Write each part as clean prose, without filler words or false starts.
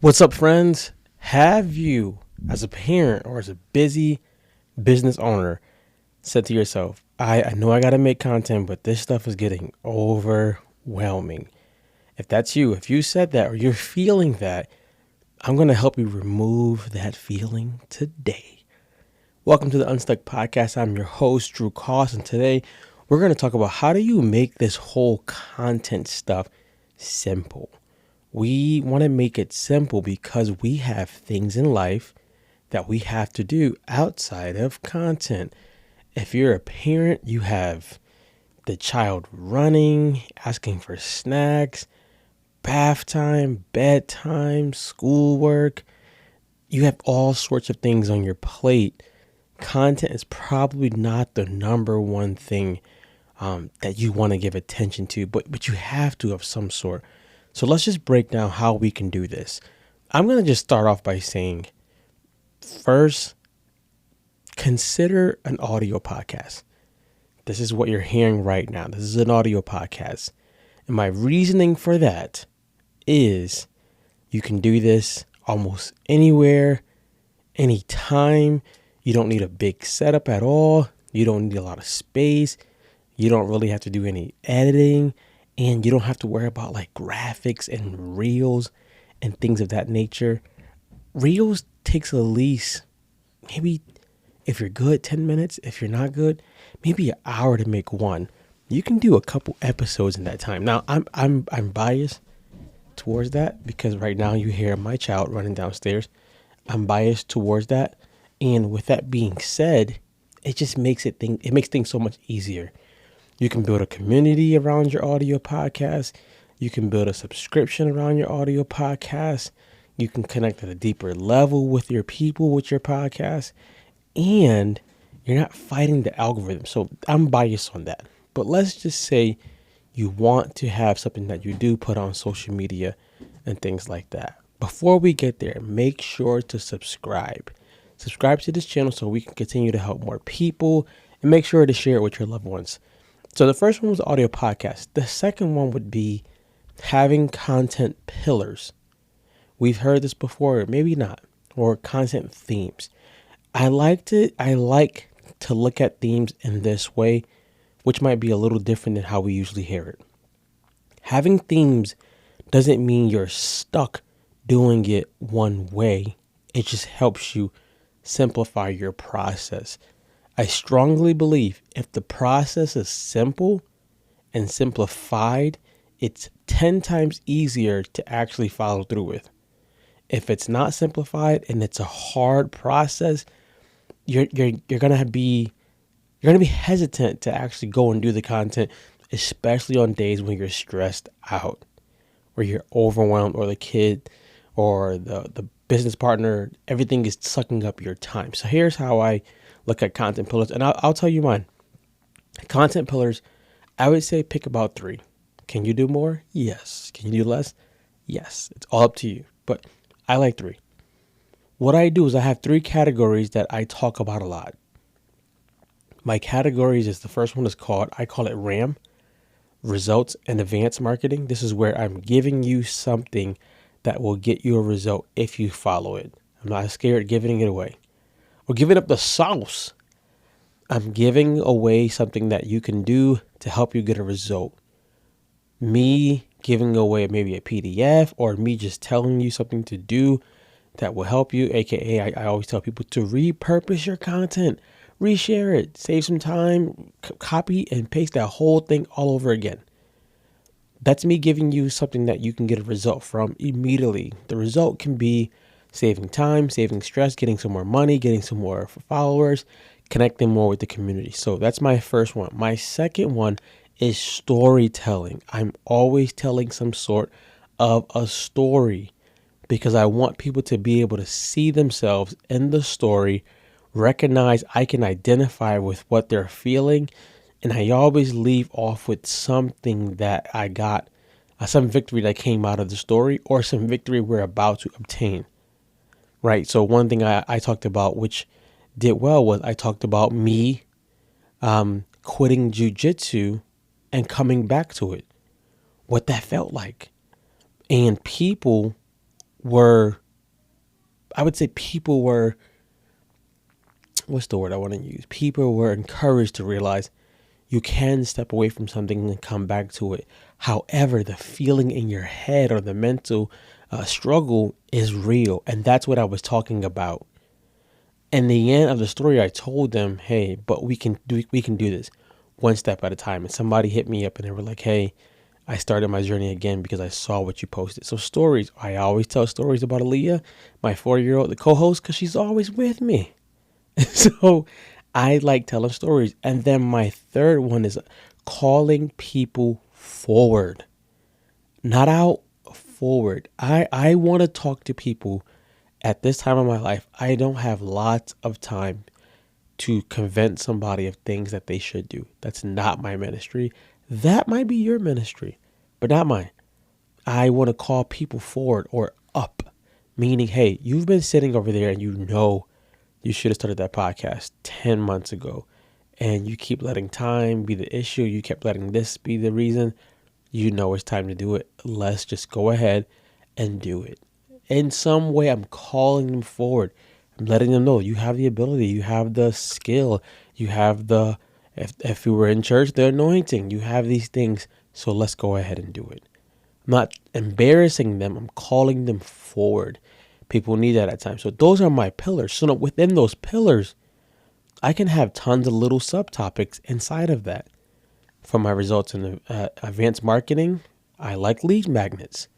What's up, friends? Have you, as a parent or as a busy business owner, said to yourself, I know I got to make content, but this stuff is getting overwhelming? If that's you, if you said that or you're feeling that, I'm going to help you remove that feeling today. Welcome to the Unstuck podcast. I'm your host, Drew Koss, and today we're going to talk about how do you make this whole content stuff simple. We want to make it simple because we have things in life that we have to do outside of content. If you're a parent, you have the child running, asking for snacks, bath time, bedtime, schoolwork. You have all sorts of things on your plate. Content is probably not the number one thing that you want to give attention to, but you have to of some sort. So let's just break down how we can do this. I'm going to just start off by saying, first, consider an audio podcast. This is what you're hearing right now. This is an audio podcast. And my reasoning for that is you can do this almost anywhere, anytime. You don't need a big setup at all. You don't need a lot of space. You don't really have to do any editing. And you don't have to worry about like graphics and reels and things of that nature. Reels takes at least maybe, if you're good, 10 minutes. If you're not good, maybe an hour to make one. You can do a couple episodes in that time. Now, I'm biased towards that because right now you hear my child running downstairs. I'm biased towards that. And with that being said, it just makes things so much easier. You can build a community around your audio podcast. You can build a subscription around your audio podcast. You can connect at a deeper level with your people with your podcast. And you're not fighting the algorithm. So I'm biased on that. But let's just say you want to have something that you do put on social media and things like that. Before we get there, make sure to subscribe. Subscribe to this channel so we can continue to help more people. And make sure to share it with your loved ones. So the first one was audio podcast. The second one would be having content pillars. We've heard this before, maybe not, or content themes. I like to look at themes in this way, which might be a little different than how we usually hear it. Having themes doesn't mean you're stuck doing it one way. It just helps you simplify your process. I strongly believe if the process is simple and simplified, it's 10 times easier to actually follow through with. If it's not simplified and it's a hard process, you're gonna be hesitant to actually go and do the content, especially on days when you're stressed out, or you're overwhelmed, or the kid or the business partner, everything is sucking up your time. So here's how I look at content pillars, and I'll tell you mine. Content pillars, I would say pick about 3. Can you do more? Yes. Can you do less? Yes. It's all up to you, but I like 3. What I do is I have 3 categories that I talk about a lot. My categories is, the first one is I call it RAM, Results and Advanced Marketing. This is where I'm giving you something that will get you a result if you follow it. I'm not scared of giving it away. We're giving up the sauce. I'm giving away something that you can do to help you get a result. Me giving away maybe a PDF, or me just telling you something to do that will help you. AKA, I always tell people to repurpose your content, reshare it, save some time, copy and paste that whole thing all over again. That's me giving you something that you can get a result from immediately. The result can be saving time, saving stress, getting some more money, getting some more followers, connecting more with the community. So that's my first one. My second one is storytelling. I'm always telling some sort of a story because I want people to be able to see themselves in the story, recognize I can identify with what they're feeling, and I always leave off with something that I got, some victory that came out of the story, or some victory we're about to obtain. Right. So one thing I talked about, which did well, was I talked about me quitting jujitsu and coming back to it, what that felt like. And people were, I would say people were, what's the word I want to use? People were encouraged to realize you can step away from something and come back to it. However, the feeling in your head or the mental struggle is real. And that's what I was talking about. In the end of the story, I told them, hey, but we can do this one step at a time. And somebody hit me up and they were like, hey, I started my journey again because I saw what you posted. So stories, I always tell stories about Aaliyah, my 4-year-old, the co-host, because she's always with me. So I like telling stories. And then my third one is calling people forward, not out, forward. I want to talk to people at this time of my life. I don't have lots of time to convince somebody of things that they should do. That's not my ministry. That might be your ministry, but not mine. I want to call people forward or up, meaning, hey, you've been sitting over there and you know you should have started that podcast 10 months ago, and you keep letting time be the issue. You kept letting this be the reason. You know it's time to do it. Let's just go ahead and do it. In some way, I'm calling them forward. I'm letting them know you have the ability, you have the skill, you have the, if you were in church, the anointing. You have these things, so let's go ahead and do it. I'm not embarrassing them. I'm calling them forward. People need that at times. So those are my pillars. So within those pillars, I can have tons of little subtopics inside of that. For my results in advanced marketing, I like lead magnets.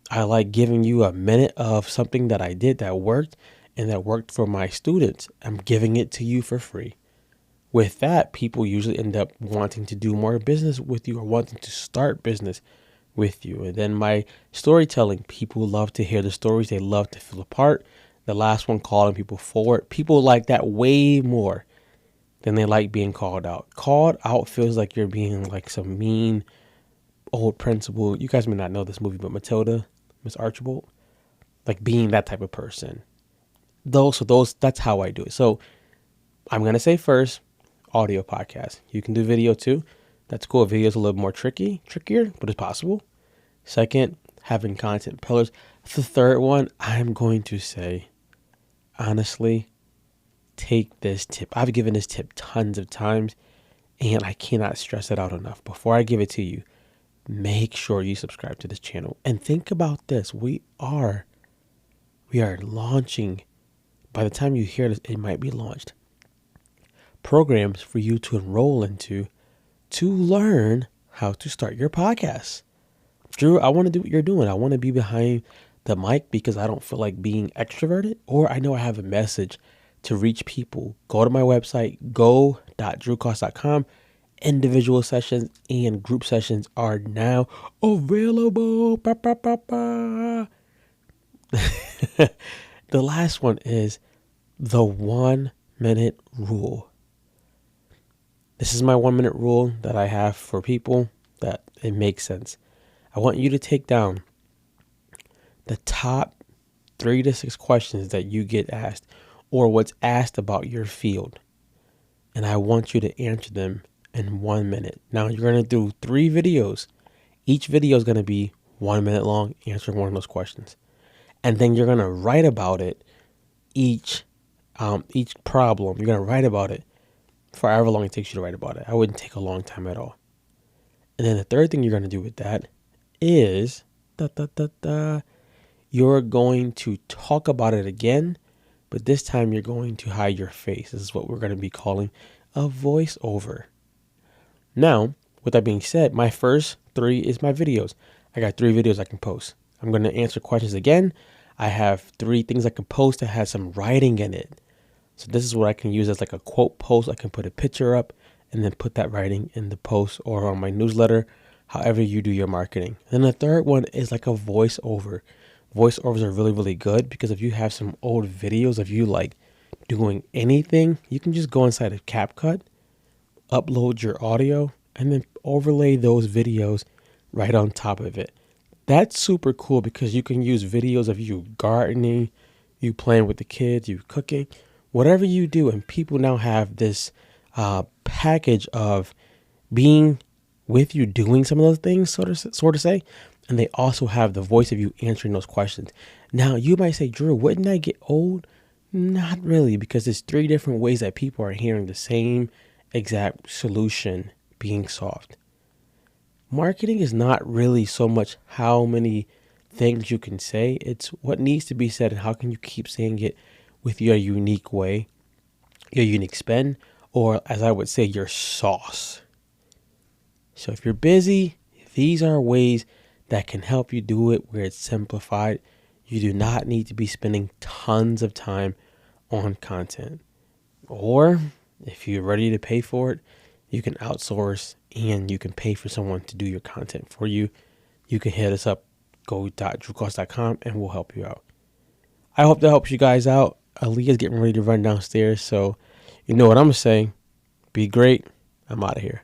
I like giving you a minute of something that I did that worked and that worked for my students. I'm giving it to you for free. With that, people usually end up wanting to do more business with you or wanting to start business with you. And then my storytelling, people love to hear the stories. They love to feel a part. The last one, calling people forward. People like that way more than they like being called out. Called out feels like you're being like some mean old principal. You guys may not know this movie, but Matilda, Miss Archibald, like being that type of person. That's how I do it. So I'm going to say first, audio podcast. You can do video too. That's cool. Video is a little more trickier, but it's possible. Second, having content pillars. The third one, I'm going to say, honestly, take this tip. I've given this tip tons of times, and I cannot stress it out enough. Before I give it to you, make sure you subscribe to this channel. And think about this. We are launching. By the time you hear this, it might be launched. Programs for you to enroll into to learn how to start your podcast. Drew, I want to do what you're doing. I want to be behind the mic because I don't feel like being extroverted, or I know I have a message to reach people. Go to my website, go.drewcost.com. Individual sessions and group sessions are now available. The last one is the 1 minute rule. This is my 1 minute rule that I have for people that it makes sense. I want you to take down the top 3 to 6 questions that you get asked or what's asked about your field. And I want you to answer them in 1 minute. Now you're going to do 3 videos. Each video is going to be 1 minute long, answering one of those questions. And then you're going to write about it, each problem. You're going to write about it for however long it takes you to write about it. I wouldn't take a long time at all. And then the third thing you're going to do with that is you're going to talk about it again, but this time you're going to hide your face. This is what we're going to be calling a voiceover. Now, with that being said, my first 3 is my videos. I got 3 videos I can post. I'm going to answer questions again. I have 3 things I can post that has some writing in it. So this is what I can use as like a quote post. I can put a picture up and then put that writing in the post or on my newsletter, however you do your marketing. And the third one is like a voiceover. Voiceovers are really, really good because if you have some old videos of you like doing anything, you can just go inside of CapCut, upload your audio, and then overlay those videos right on top of it. That's super cool because you can use videos of you gardening, you playing with the kids, you cooking, whatever you do. And people now have this package of being with you doing some of those things, sort of say. And they also have the voice of you answering those questions. Now, you might say, Drew, wouldn't that get old? Not really, because there's 3 different ways that people are hearing the same exact solution being solved. Marketing is not really so much how many things you can say. It's what needs to be said and how can you keep saying it with your unique way, your unique spin, or as I would say, your sauce. So if you're busy, these are ways that can help you do it where it's simplified. You do not need to be spending tons of time on content. Or if you're ready to pay for it, you can outsource and you can pay for someone to do your content for you. You can hit us up, go.drewcost.com, and we'll help you out. I hope that helps you guys out. Aaliyah's getting ready to run downstairs, so you know what I'm saying. Be great. I'm out of here.